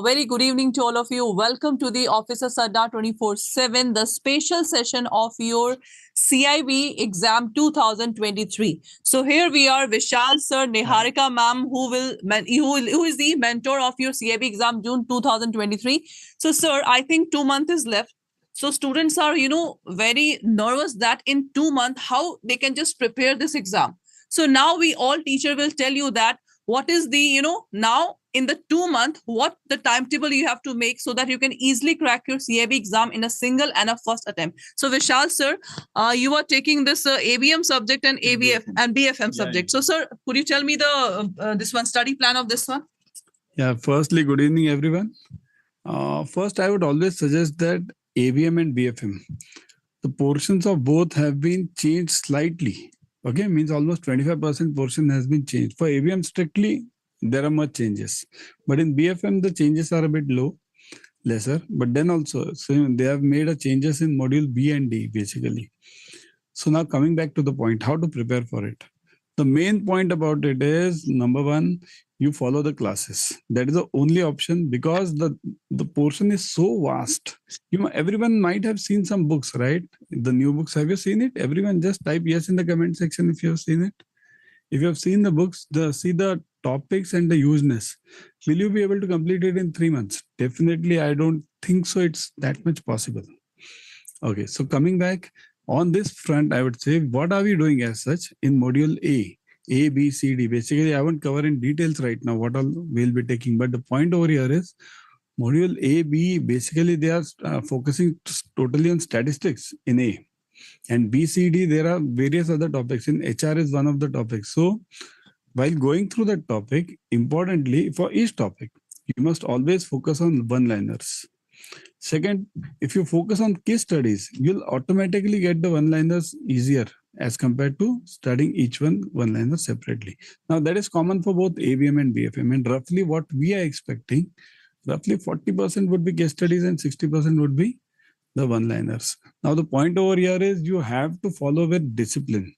Very good evening to all of you. Welcome to the Officers Adda 24/7, the special session of your CIB exam 2023. So here we are, Vishal sir, Niharika ma'am, who is the mentor of your CIB exam June 2023. So sir, I think 2 months is left. So students are, very nervous that in 2 months, how they can just prepare this exam. So now we all teacher will tell you that what is the, now in the 2 month, what the timetable you have to make so that you can easily crack your CIB exam in a single and a first attempt. So Vishal sir, you are taking this ABM subject and ABF and BFM subject. So sir, could you tell me the this one study plan of this one? Yeah, firstly, good evening, everyone. First, I would always suggest that ABM and BFM, the portions of both have been changed slightly. Okay, means almost 25% portion has been changed. For ABM strictly, there are much changes. But in BFM, the changes are a bit lesser. But then also, so they have made a changes in module B and D, basically. So now coming back to the point, how to prepare for it. The main point about it is, number one, you follow the classes. That is the only option because the portion is so vast. Everyone might have seen some books, right? The new books, have you seen it? Everyone just type yes in the comment section if you have seen it. If you have seen the books, see the topics and the useness. Will you be able to complete it in 3 months? Definitely, I don't think so. It's that much possible. Okay, so coming back, on this front, I would say, what are we doing as such in module A, B, C, D? Basically, I won't cover in details right now what all we'll be taking. But the point over here is module A, B, basically they are focusing totally on statistics in A. And B, C, D, there are various other topics. In HR is one of the topics. So while going through that topic, importantly, for each topic, you must always focus on one-liners. Second, if you focus on case studies, you'll automatically get the one-liners easier as compared to studying each one-liner separately. Now, that is common for both ABM and BFM. And roughly what we are expecting, roughly 40% would be case studies and 60% would be the one-liners. Now, the point over here is you have to follow with discipline.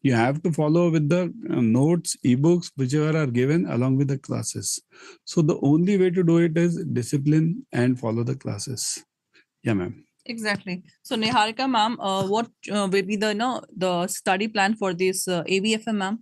You have to follow with the notes, ebooks, whichever are given along with the classes. So the only way to do it is discipline and follow the classes. Yeah, ma'am. Exactly. So Niharika ma'am, what will be the study plan for this ABFM ma'am?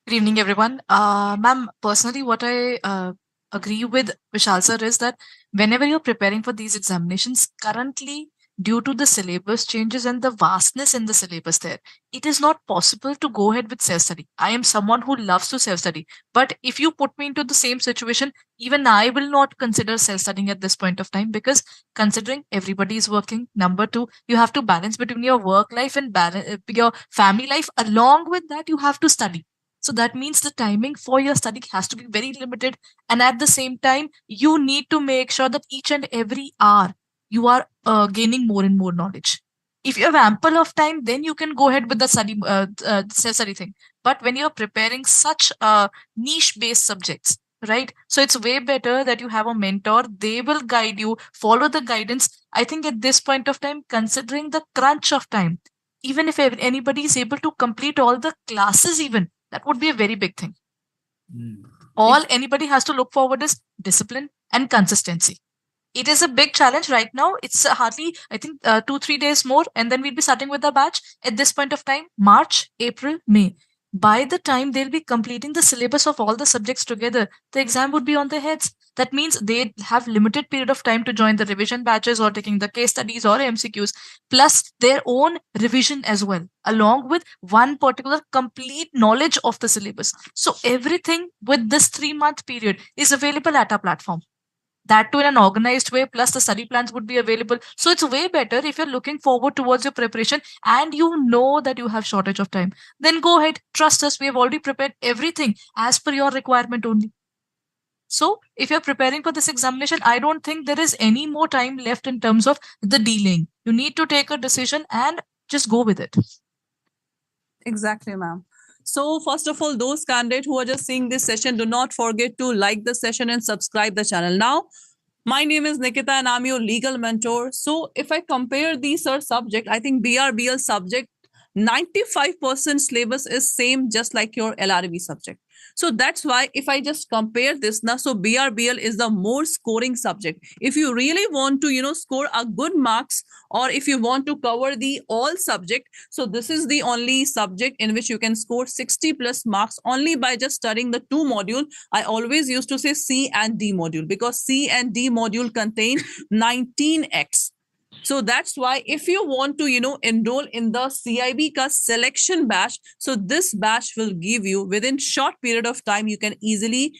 Good evening, everyone. Ma'am, personally, what I agree with Vishal sir is that whenever you're preparing for these examinations, currently, due to the syllabus changes and the vastness in the syllabus there, it is not possible to go ahead with self-study. I am someone who loves to self-study. But if you put me into the same situation, even I will not consider self-studying at this point of time because considering everybody is working, number two, you have to balance between your work life and your family life. Along with that, you have to study. So that means the timing for your study has to be very limited. And at the same time, you need to make sure that each and every hour you are gaining more and more knowledge. If you have ample of time, then you can go ahead with the study thing. But when you're preparing such niche based subjects, right? So it's way better that you have a mentor. They will guide you, follow the guidance. I think at this point of time, considering the crunch of time, even if anybody is able to complete all the classes, even that would be a very big thing. All anybody has to look forward is discipline and consistency. It is a big challenge right now. It's hardly, I think, 2-3 days more, and then we'll be starting with the batch at this point of time, March, April, May. By the time they'll be completing the syllabus of all the subjects together, the exam would be on their heads. That means they have limited period of time to join the revision batches or taking the case studies or MCQs, plus their own revision as well, along with one particular complete knowledge of the syllabus. So everything with this 3-month period is available at our platform. That too in an organized way, plus the study plans would be available. So it's way better if you're looking forward towards your preparation and you know that you have shortage of time. Then go ahead, trust us, we have already prepared everything as per your requirement only. So if you're preparing for this examination, I don't think there is any more time left in terms of the dealing. You need to take a decision and just go with it. Exactly, ma'am. So first of all, those candidates who are just seeing this session, do not forget to like the session and subscribe the channel. Now, my name is Nikita and I'm your legal mentor. So if I compare these subject, I think BRBL subject, 95% syllabus is same just like your LRB subject. So that's why if I just compare this now, so BRBL is the more scoring subject. If you really want to, score a good marks, or if you want to cover the all subject, so this is the only subject in which you can score 60 plus marks only by just studying the two module. I always used to say C and D module, because C and D module contain 19x. So that's why if you want to, enroll in the CIB ka selection batch, so this batch will give you within short period of time, you can easily,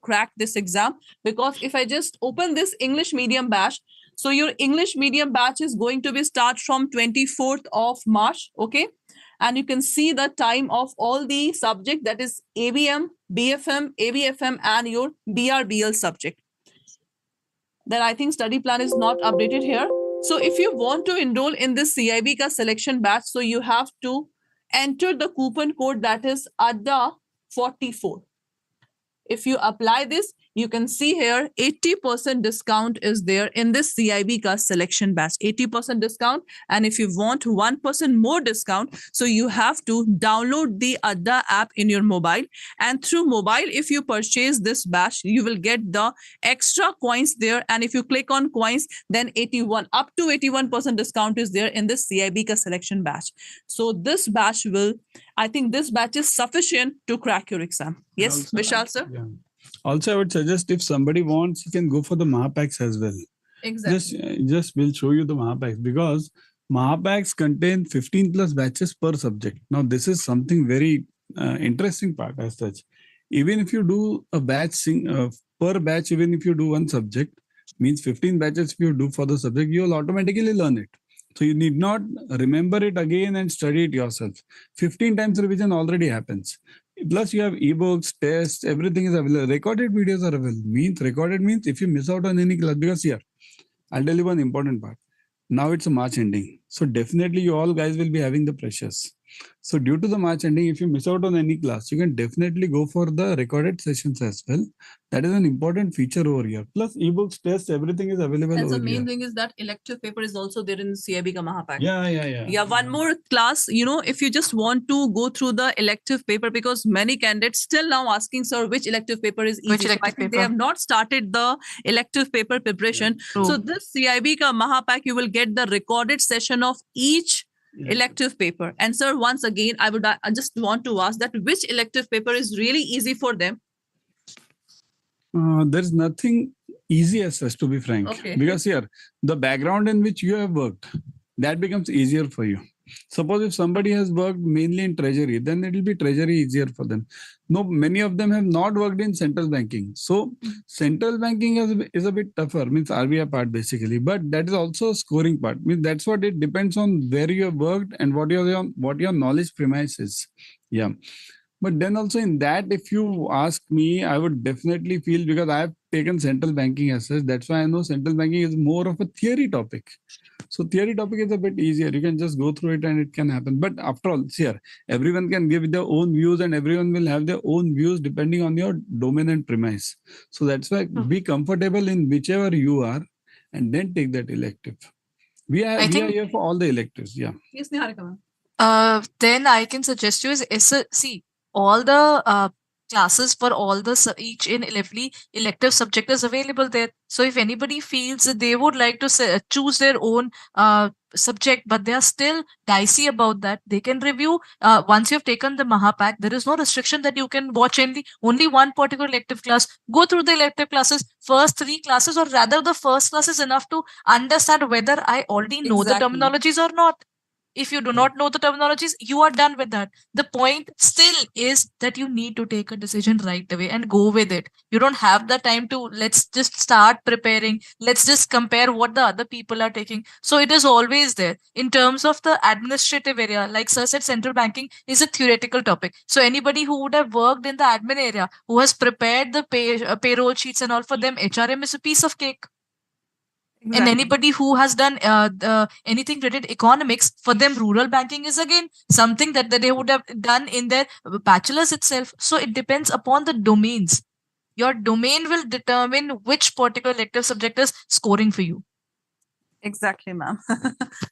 crack this exam. Because if I just open this English medium batch, so your English medium batch is going to be start from 24th of March. Okay. And you can see the time of all the subject, that is ABM, BFM, ABFM, and your BRBL subject. Then I think study plan is not updated here. So if you want to enroll in this CIB ka selection batch, so you have to enter the coupon code, that is Adda 44. If you apply this, you can see here 80% discount is there in this CIB ka selection batch, 80% discount. And if you want 1% more discount, so you have to download the Adda app in your mobile. And through mobile, if you purchase this batch, you will get the extra coins there. And if you click on coins, then up to 81% discount is there in this CIB ka selection batch. So this batch I think this batch is sufficient to crack your exam. Yes, Also, Vishal sir? Yeah. Also, I would suggest if somebody wants, you can go for the Mahapacks as well. Exactly. Just we'll show you the Mahapacks, because Mahapacks contain 15 plus batches per subject. Now, this is something very interesting part as such. Even if you do a batch per batch, even if you do one subject, means 15 batches if you do for the subject, you will automatically learn it. So you need not remember it again and study it yourself. 15 times revision already happens. Plus you have ebooks, tests, everything is available. Recorded videos are available. Recorded means if you miss out on any class, because here, I'll tell you one important part. Now it's a March ending. So definitely you all guys will be having the pressures. So due to the March ending, if you miss out on any class, you can definitely go for the recorded sessions as well. That is an important feature over here. Plus ebooks, tests, everything is available And over the main here. thing is that elective paper is also there in CIB ka Mahapack. Yeah. Yeah, one more class, if you just want to go through the elective paper, because many candidates still now asking, sir, which elective paper is easy? Which So I elective think they paper? have not started the elective paper preparation. True. So this CIB ka Mahapack, you will get the recorded session of each elective paper. And sir, once again, I just want to ask that which elective paper is really easy for them? There's nothing easy as such, to be frank. Okay. Because here, the background in which you have worked, that becomes easier for you. Suppose if somebody has worked mainly in treasury, then it will be treasury easier for them. No, many of them have not worked in central banking. So central banking is a bit tougher, means RBI part basically, but that is also a scoring part. Means that's what it depends on where you have worked and what your knowledge premise is. Yeah. But then also in that, if you ask me, I would definitely feel, because I have taken central banking as such, that's why I know central banking is more of a theory topic. So theory topic is a bit easier. You can just go through it and it can happen. But after all, here, everyone can give their own views and everyone will have their own views depending on your domain and premise. So that's why be comfortable in whichever you are and then take that elective. We are here for all the electives. Yeah. Yes, Niharika. Then I can suggest you see all the classes for all the each in every elective subject is available there. So if anybody feels that they would like to choose their own subject, but they are still dicey about that, they can review. Once you've taken the Mahapack, there is no restriction that you can watch only one particular elective class. Go through the elective classes, first 3 classes, or rather the first class is enough to understand whether I already know the terminologies or not. If you do not know the terminologies, you are done with that. The point still is that you need to take a decision right away and go with it. You don't have the time to let's just start preparing. Let's just compare what the other people are taking. So it is always there. In terms of the administrative area, like Sir said, central banking is a theoretical topic. So anybody who would have worked in the admin area, who has prepared the payroll sheets and all, for them, HRM is a piece of cake. And anybody who has done anything related economics, for them rural banking is again something that they would have done in their bachelor's itself. So it depends upon the domains. Your domain will determine which particular elective subject is scoring for you. Exactly, ma'am.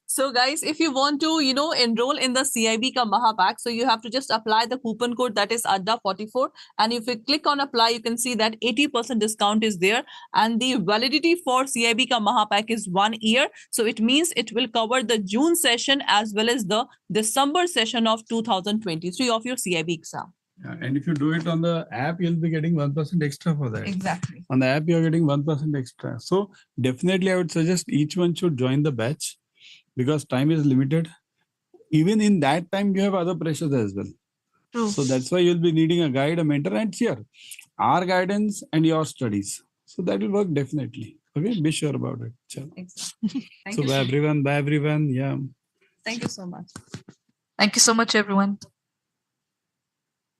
So, guys, if you want to, enroll in the CIB ka Mahapack, so you have to just apply the coupon code that is Adda 44. And if you click on apply, you can see that 80% discount is there. And the validity for CIB ka Mahapack is 1 year. So it means it will cover the June session as well as the December session of 2023 of your CIB exam. Yeah, and if you do it on the app, you'll be getting 1% extra for that. Exactly. On the app, you're getting 1% extra. So definitely, I would suggest each one should join the batch because time is limited. Even in that time, you have other pressures as well. True. So that's why you'll be needing a guide, a mentor, and here, our guidance and your studies. So that will work definitely. Okay, be sure about it. Chalo. Exactly. Thank So you. bye everyone. Bye everyone. Yeah. Thank you so much. Thank you so much, everyone.